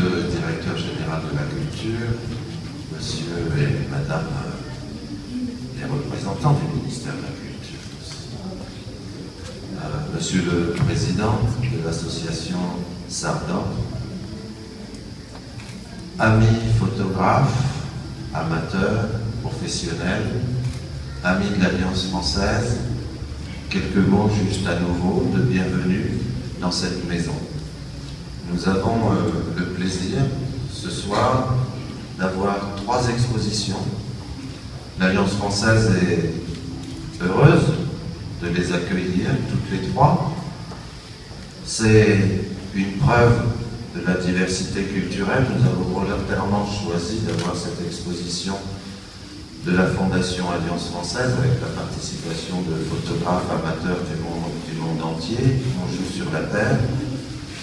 le directeur général de la culture, monsieur et madame les représentants du ministère de la culture aussi. Monsieur le président de l'association Sardan, amis photographes, amateurs, professionnels, amis de l'Alliance française, quelques mots juste à nouveau de bienvenue dans cette maison. Nous avons le plaisir ce soir d'avoir 3 expositions. L'Alliance française est heureuse de les accueillir, toutes les 3. C'est une preuve de la diversité culturelle. Nous avons volontairement choisi d'avoir cette exposition de la Fondation Alliance française avec la participation de photographes amateurs du monde entier. On joue sur la terre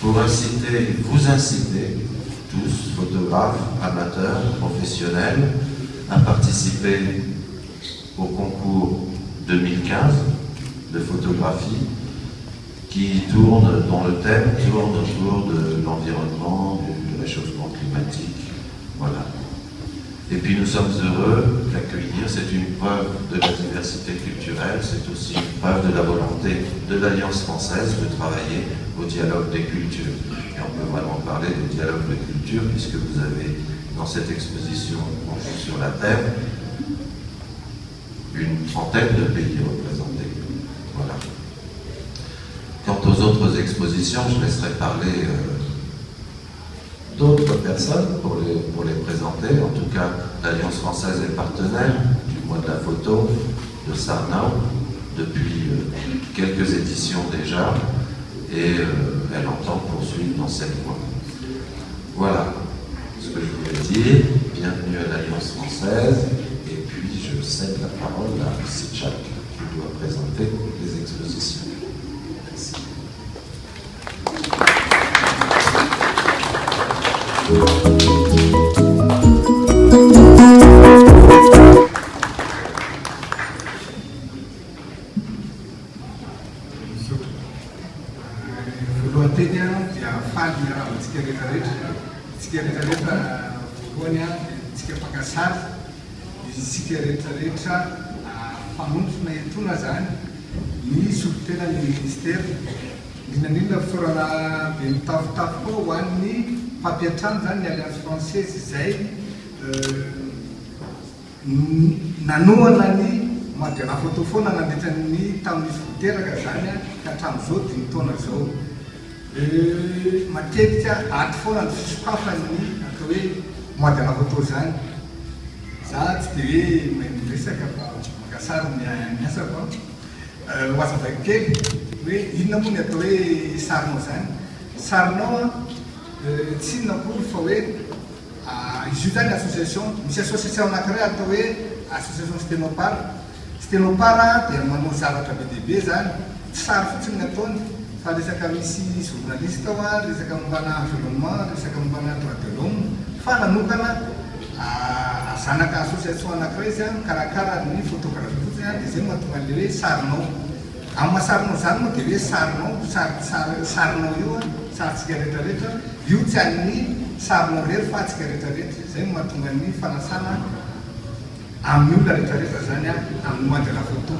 pour vous inciter tous, photographes, amateurs, professionnels, à participer au concours 2015 de photographie dont le thème tourne autour de l'environnement, du réchauffement climatique. Voilà. Et puis nous sommes heureux d'accueillir, c'est une preuve de la diversité culturelle, c'est aussi une preuve de la volonté de l'Alliance française de travailler au dialogue des cultures. Et on peut vraiment parler de dialogue des cultures puisque vous avez dans cette exposition On joue sur la terre une trentaine de pays représentés. Voilà. Quant aux autres expositions, je laisserai parler d'autres personnes pour les présenter. En tout cas, l'Alliance française est partenaire du mois de la photo de Sarnau depuis quelques éditions déjà et elle entend poursuivre dans cette voie. Voilà ce que je voulais dire. Bienvenue à l'Alliance française et puis je cède la parole à Sitchak qui doit présenter les expositions. Merci. Voalohany dia faly miarahaba antsika rehetrarehetra voalohany tsika mpakasary isika rehetrarehetra famontrona entona zany ny solitenan'ny ministera indrindra fiforana be mitafotafo koa ho an'ny mpampiatrano zany ny Alliance française izay nanoana ny mois de la photo foana nandritran'ny tamin'ny voteraka zany ka hatramin'izao 5 taona zao. Matetika aty foana ny fisokafan'ny atao hoe mois de la photo zany. Za tsy dia hoe mahay miresaka fa makasary miasako ho azavaiko kely hoe inona moa ny atao hoe sarinao zany. Sarinao tsy inona koa fa hoe izy io zany association, misy association anankiray atao hoe association sténopare. Sténopare dia manao zavatra be dia be zany, tsy sary fotsiny ny ataony fa resaka misy journaliste ao, resaka mombana environnement, resaka mombana droit de l'homme, fa nanokana zanaka association anankiray zany karakara ny photographie fotsiny dia zay mahatonga an'ilay hoe sarinao. Amin'ny mahasarinao zany moa dia hoe sarinao, sarinao io saritsika rehetrarehetra, io tsy an'ny sarinao rery fa atsika rehetrarehetra. Zay mahatonga ny fanasana amin'ny olona rehetrarehetra zany amin'ny mois de la photo.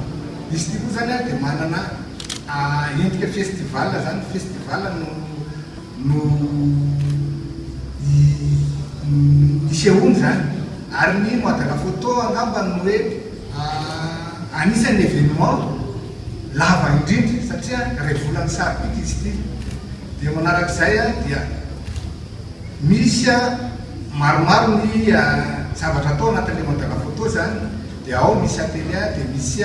Izy ity koa zany dia manana endrika festival zany, festival no isehony zany. Ary ny mois de la photo angamba no hoe anisan'ny événement lava indrindra satria ray volan'ny sarobiky izy ity. Dia manarak'izay dia misy maromaro ny zavatra atao anatin'ilay mois de la photo zany. Dia ao misy atelier, dia misy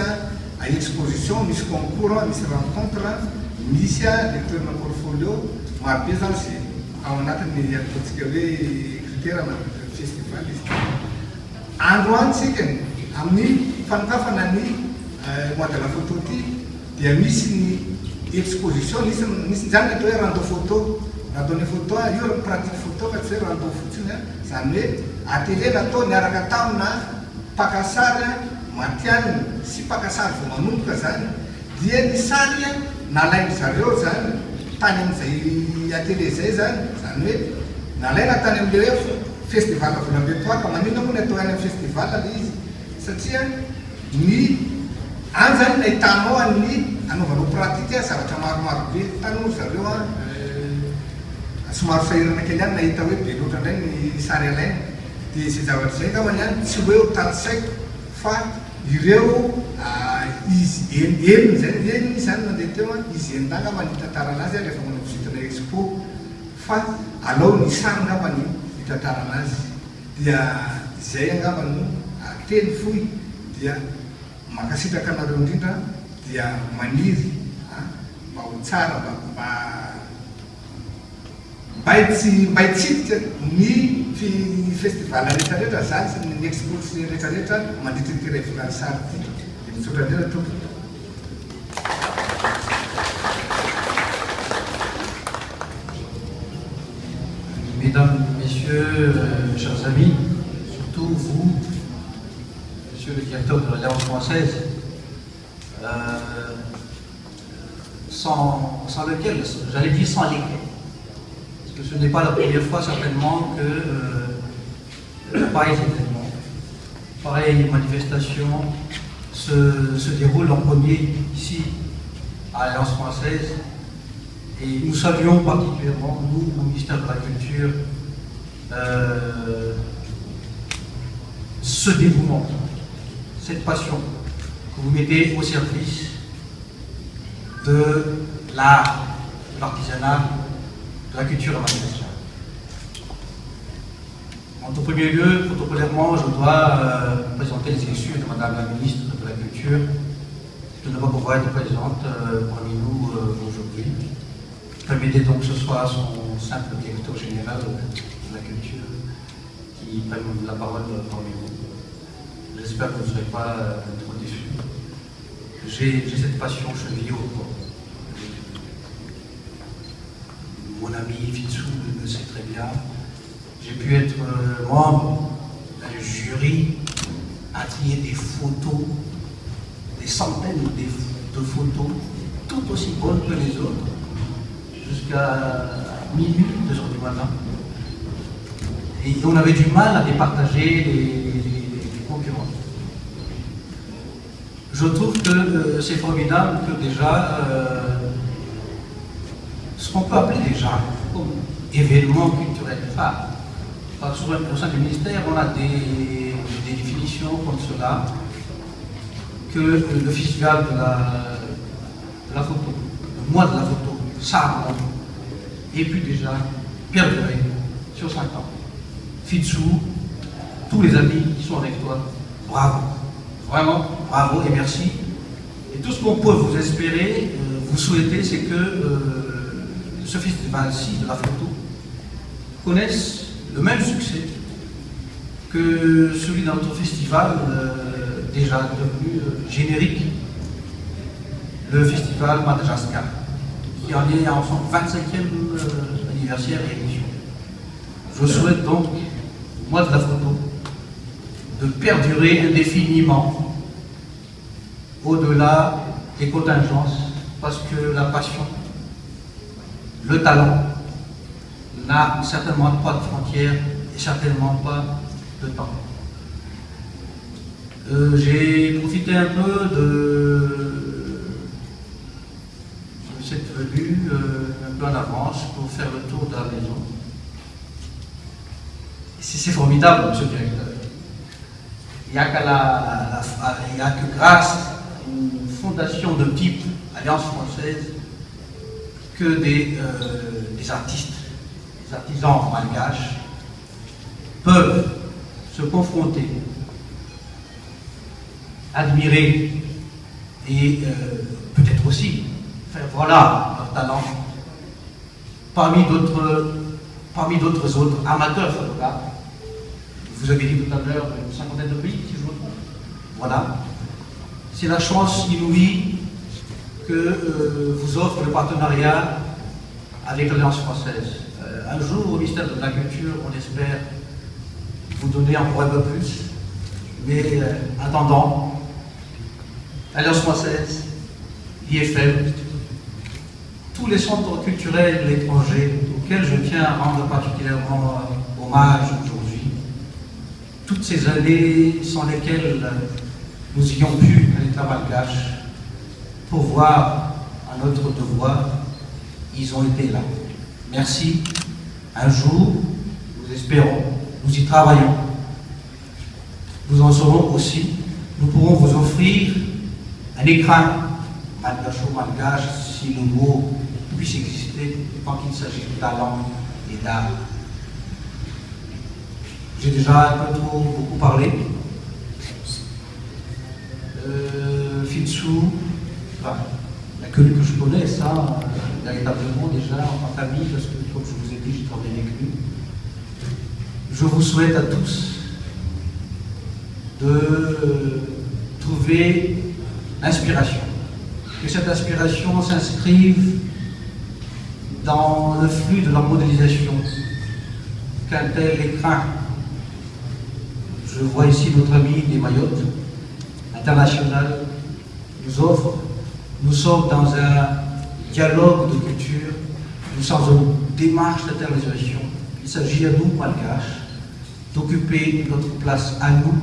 exposition, misy concours, misy rencontre, misy lecture-na portfolio, marobe zany sy ao anatin'ny ataontsika hoe critère na festival izy. Andro any tsika amin'ny fanokafana ny mois de la photo ity dia misy ny exposition, misy zany atao hoe rando photo. Randonnée photo io pratique photo fa tsy hoe rando fotsiny zany hoe atelier natao niaraka tamina mpakasary matianina sy mpakasary vao manomboka zany dia ny sary nalainy zareo zany tany amin'izay atelier zay zany hoe nalaina tany am'le hoe festival volambe toaka manino moa ny atao any amin'ny festival le izy satria ny any zany nahitanao any anaovanao pratika zavatra maromaro be tany moa zareo a somaro sahirana kely any nahita hoe be loatra indray ny sary alaina dia zay zavatra zay angambany any tsy hoe ho tany saiko fa ireo izy eniny zay eny izy zany nandeha teo a izy enina angambany tantara anazy a rehefa manao visitina expo fa alao ny sary angambany hitantara anazy dia zay angambany teny foy dia makasitraka anareo indrindra dia maniry mba ho tsara mba hitsidika ny festival rehetrarehetra zany sy ny exposition rehetrarehetra mandritra ny tiray volany sary ty dia mitsotra ndrena tompo. Mesdames, Messieurs, chers amis, surtout vous, Monsieur le directeur de l'Alliance française, sans lequel, j'allais dire sans lesquels, parce que ce n'est pas la première fois certainement que pareils événements, pareilles manifestations se déroulent en premier ici à l'Alliance française. Et nous saluons particulièrement, nous, au ministère de la Culture, ce dévouement, cette passion que vous mettez au service de l'art, de l'artisanat, de la culture amateur. En tout premier lieu, protocolairement, je dois présenter les excuses de Madame la ministre de la Culture de ne pas pouvoir être présente parmi nous aujourd'hui. Permettez donc ce soir son simple directeur général de la culture qui prenne la parole parmi vous. J'espère que vous ne serez pas trop déçus. J'ai cette passion chevillée au corps. Mon ami Fitsou le sait très bien. J'ai pu être membre d'un jury à trier des photos, des centaines de photos, tout aussi bonnes que les autres, jusqu'à minuit, 2 heures du matin. Et on avait du mal à départager les concurrents. Je trouve que c'est formidable que déjà, ce qu'on peut appeler déjà comme événement culturel phare, parce qu'au sein du ministère, on a des définitions comme cela, que le festival de la photo, le mois de la photo, ça, et puis déjà, Pierre Duré, sur 5 ans. Fitsou, tous les amis qui sont avec toi, bravo. Vraiment, bravo et merci. Et tout ce qu'on peut vous espérer, vous souhaiter, c'est que ce festival-ci de la photo connaisse le même succès que celui d'un autre festival déjà devenu générique, le festival Madagascar, qui en est en son 25e anniversaire et édition. Je souhaite donc, moi de la photo, de perdurer indéfiniment au-delà des contingences, parce que la passion, le talent n'a certainement pas de frontières et certainement pas de temps. J'ai profité un peu de cette venue un peu en avance pour faire le tour de la maison. C'est formidable, monsieur le directeur. Il n'y a que grâce à une fondation de type Alliance française que des artistes, des artisans malgaches peuvent se confronter, admirer et peut-être aussi faire voilà leur talent parmi d'autres autres amateurs photographes. Vous avez dit tout à l'heure une cinquantaine de pays, si je me trompe. Voilà. C'est la chance inouïe que vous offre le partenariat avec l'Alliance française. Un jour, au ministère de la Culture, on espère vous donner encore un peu plus. Mais attendant, l'Alliance française, l'IFM, tous les centres culturels de l'étranger auquel je tiens à rendre particulièrement hommage aujourd'hui. Toutes ces années sans lesquelles nous ayons pu, à l'État malgache, pourvoir à notre devoir, ils ont été là. Merci. Un jour, nous espérons, nous y travaillons. Nous en serons aussi. Nous pourrons vous offrir un écran malgache, si le mot puisse exister, tant qu'il s'agit de talent et d'art. J'ai déjà un peu trop beaucoup parlé. Fitsu, enfin, il n'y a que lui que je connais, ça, véritablement déjà en famille, parce que comme je vous ai dit, j'ai travaillé avec lui. Je vous souhaite à tous de trouver l'inspiration. Que cette inspiration s'inscrive dans le flux de leur modélisation. Qu'un tel écran, je vois ici notre ami des Mayotte, international, nous offre. Nous sommes dans un dialogue de culture, nous sommes dans une démarche d'internationalisation. Il s'agit à nous, malgaches, d'occuper notre place à nous